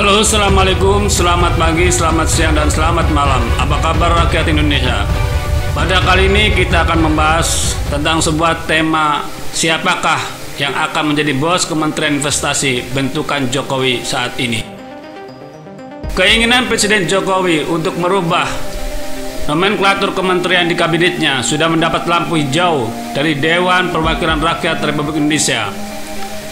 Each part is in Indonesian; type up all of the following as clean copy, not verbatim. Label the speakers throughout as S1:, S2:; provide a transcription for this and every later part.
S1: Halo, assalamualaikum, selamat pagi, selamat siang, dan selamat malam. Apa kabar rakyat Indonesia? Pada kali ini kita akan membahas tentang sebuah tema, siapakah yang akan menjadi bos Kementerian Investasi bentukan Jokowi saat ini. Keinginan Presiden Jokowi untuk merubah nomenklatur kementerian di kabinetnya sudah mendapat lampu hijau dari Dewan Perwakilan Rakyat Republik Indonesia.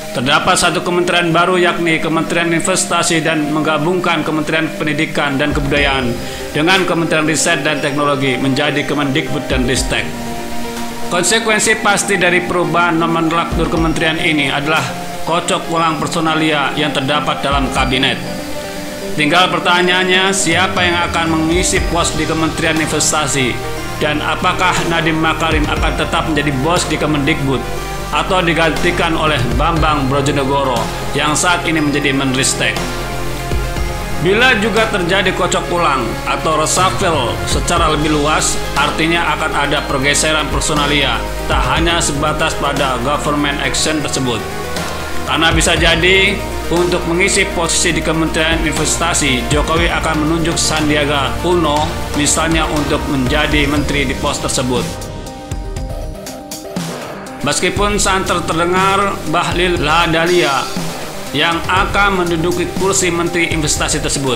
S1: Terdapat satu kementerian baru, yakni Kementerian Investasi, dan menggabungkan Kementerian Pendidikan dan Kebudayaan dengan Kementerian Riset dan Teknologi menjadi Kemendikbud dan Ristek. Konsekuensi pasti dari perubahan nomenklatur kementerian ini adalah kocok ulang personalia yang terdapat dalam kabinet. Tinggal pertanyaannya, siapa yang akan mengisi pos di Kementerian Investasi, dan apakah Nadiem Makarim akan tetap menjadi bos di Kemendikbud atau digantikan oleh Bambang Brojonegoro yang saat ini menjadi Menristek. Bila juga terjadi kocok ulang atau reshuffle secara lebih luas, artinya akan ada pergeseran personalia, tak hanya sebatas pada government action tersebut. Karena bisa jadi untuk mengisi posisi di Kementerian Investasi, Jokowi akan menunjuk Sandiaga Uno misalnya untuk menjadi menteri di pos tersebut. Meskipun santer terdengar Bahlil Lahadalia yang akan menduduki kursi Menteri Investasi tersebut,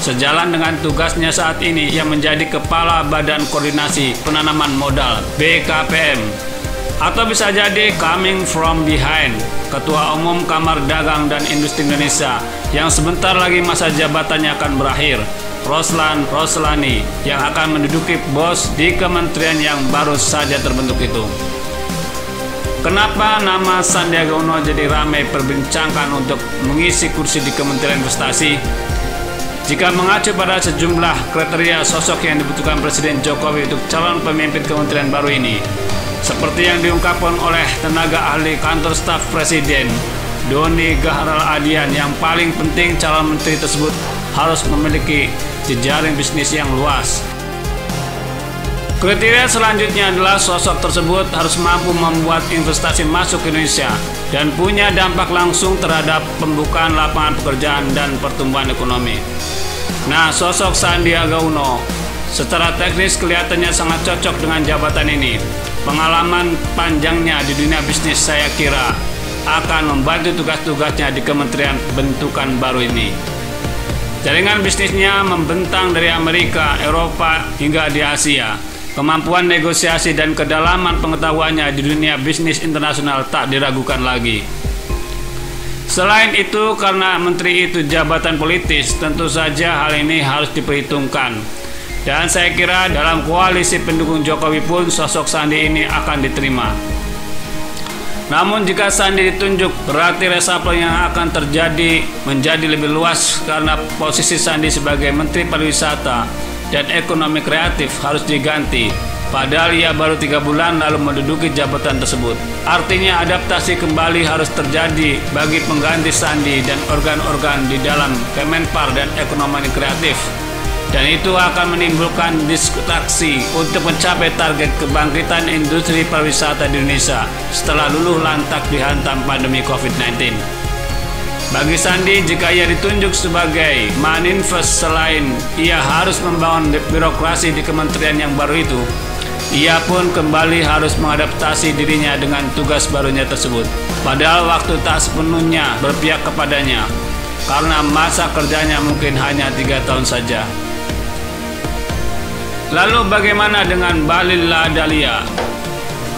S1: sejalan dengan tugasnya saat ini yang menjadi Kepala Badan Koordinasi Penanaman Modal BKPM, atau bisa jadi coming from behind, Ketua Umum Kamar Dagang dan Industri Indonesia yang sebentar lagi masa jabatannya akan berakhir, Roslan Roslani, yang akan menduduki bos di kementerian yang baru saja terbentuk itu. Kenapa nama Sandiaga Uno jadi ramai perbincangkan untuk mengisi kursi di Kementerian Investasi? Jika mengacu pada sejumlah kriteria sosok yang dibutuhkan Presiden Jokowi untuk calon pemimpin kementerian baru ini, seperti yang diungkapkan oleh tenaga ahli kantor staf Presiden, Doni Gahral-Adian, yang paling penting calon menteri tersebut harus memiliki jejaring bisnis yang luas. Kriteria selanjutnya adalah sosok tersebut harus mampu membuat investasi masuk ke Indonesia dan punya dampak langsung terhadap pembukaan lapangan pekerjaan dan pertumbuhan ekonomi. Nah, sosok Sandiaga Uno secara teknis kelihatannya sangat cocok dengan jabatan ini. Pengalaman panjangnya di dunia bisnis saya kira akan membantu tugas-tugasnya di kementerian bentukan baru ini. Jaringan bisnisnya membentang dari Amerika, Eropa, hingga di Asia. Kemampuan negosiasi dan kedalaman pengetahuannya di dunia bisnis internasional tak diragukan lagi. Selain itu, karena menteri itu jabatan politis, tentu saja hal ini harus diperhitungkan. Dan saya kira dalam koalisi pendukung Jokowi pun sosok Sandi ini akan diterima. Namun jika Sandi ditunjuk, berarti reshuffle yang akan terjadi menjadi lebih luas karena posisi Sandi sebagai Menteri Pariwisata dan Ekonomi Kreatif harus diganti, padahal ia baru 3 bulan lalu menduduki jabatan tersebut. Artinya adaptasi kembali harus terjadi bagi pengganti Sandi dan organ-organ di dalam Kemenpar dan Ekonomi Kreatif, dan itu akan menimbulkan distraksi untuk mencapai target kebangkitan industri pariwisata di Indonesia setelah luluh lantak dihantam pandemi COVID-19. Bagi Sandi, jika ia ditunjuk sebagai Maninvest, selain ia harus membangun birokrasi di kementerian yang baru itu, ia pun kembali harus mengadaptasi dirinya dengan tugas barunya tersebut. Padahal waktu tak sepenuhnya berpihak kepadanya, karena masa kerjanya mungkin hanya 3 tahun saja. Lalu bagaimana dengan Bahlil Lahadalia?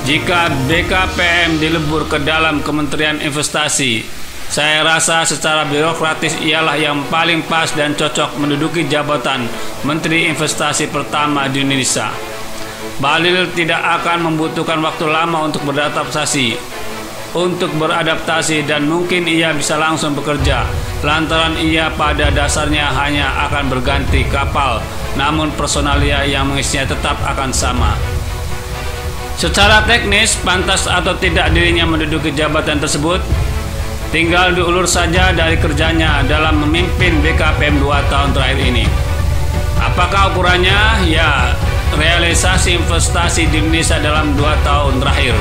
S1: Jika BKPM dilebur ke dalam Kementerian Investasi, saya rasa secara birokratis ialah yang paling pas dan cocok menduduki jabatan Menteri Investasi pertama di Indonesia. Bahlil tidak akan membutuhkan waktu lama untuk beradaptasi dan mungkin ia bisa langsung bekerja, lantaran ia pada dasarnya hanya akan berganti kapal, namun personalia yang mengisinya tetap akan sama. Secara teknis, pantas atau tidak dirinya menduduki jabatan tersebut tinggal diulur saja dari kerjanya dalam memimpin BKPM 2 tahun terakhir ini. Apakah ukurannya? Ya, realisasi investasi di Indonesia dalam 2 tahun terakhir.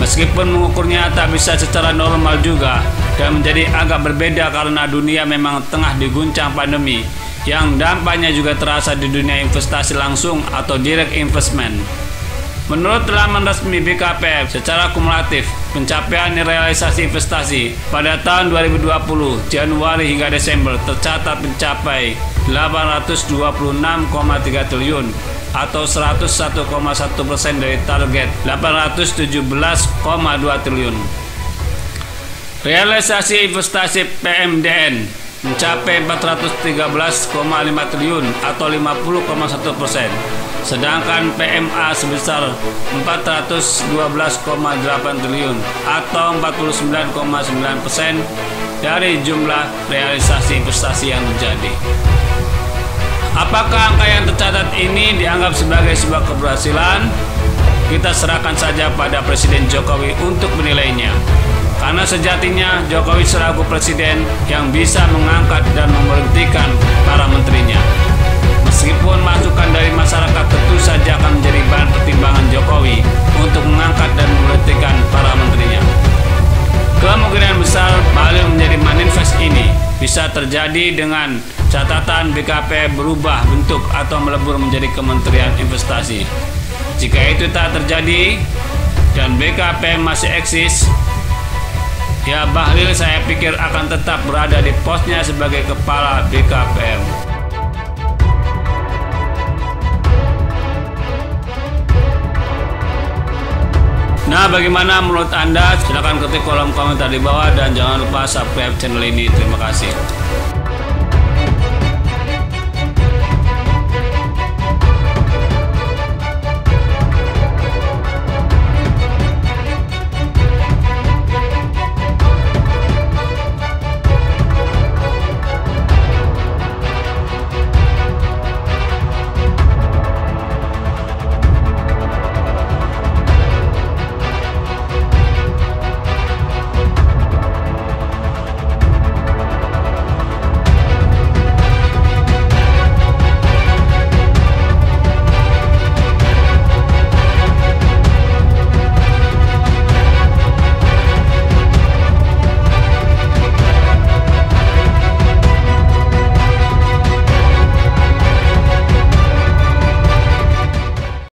S1: Meskipun mengukurnya tak bisa secara normal juga dan menjadi agak berbeda karena dunia memang tengah diguncang pandemi yang dampaknya juga terasa di dunia investasi langsung atau direct investment. Menurut laman resmi BKPM, secara kumulatif pencapaian realisasi investasi pada tahun 2020 Januari hingga Desember tercatat mencapai 826,3 triliun atau 101,1% dari target 817,2 triliun. Realisasi investasi PMDN mencapai 413,5 triliun atau 50,1%, sedangkan PMA sebesar 412,8 triliun atau 49,9% dari jumlah realisasi investasi yang terjadi. Apakah angka yang tercatat ini dianggap sebagai sebuah keberhasilan? Kita serahkan saja pada Presiden Jokowi untuk menilainya. Karena sejatinya Jokowi selaku presiden yang bisa mengangkat dan memberhentikan para menterinya. Meskipun masukan dari masyarakat tentu saja akan menjadi bahan pertimbangan Jokowi untuk mengangkat dan memberhentikan para menterinya. Kemungkinan besar balik menjadi manifest ini bisa terjadi dengan catatan BKP berubah bentuk atau melebur menjadi Kementerian Investasi. Jika itu tak terjadi dan BKP masih eksis, ya Bahlil saya pikir akan tetap berada di posnya sebagai kepala BKPM. Nah, bagaimana menurut Anda? Silahkan ketik kolom komentar di bawah dan jangan lupa subscribe channel ini. Terima kasih.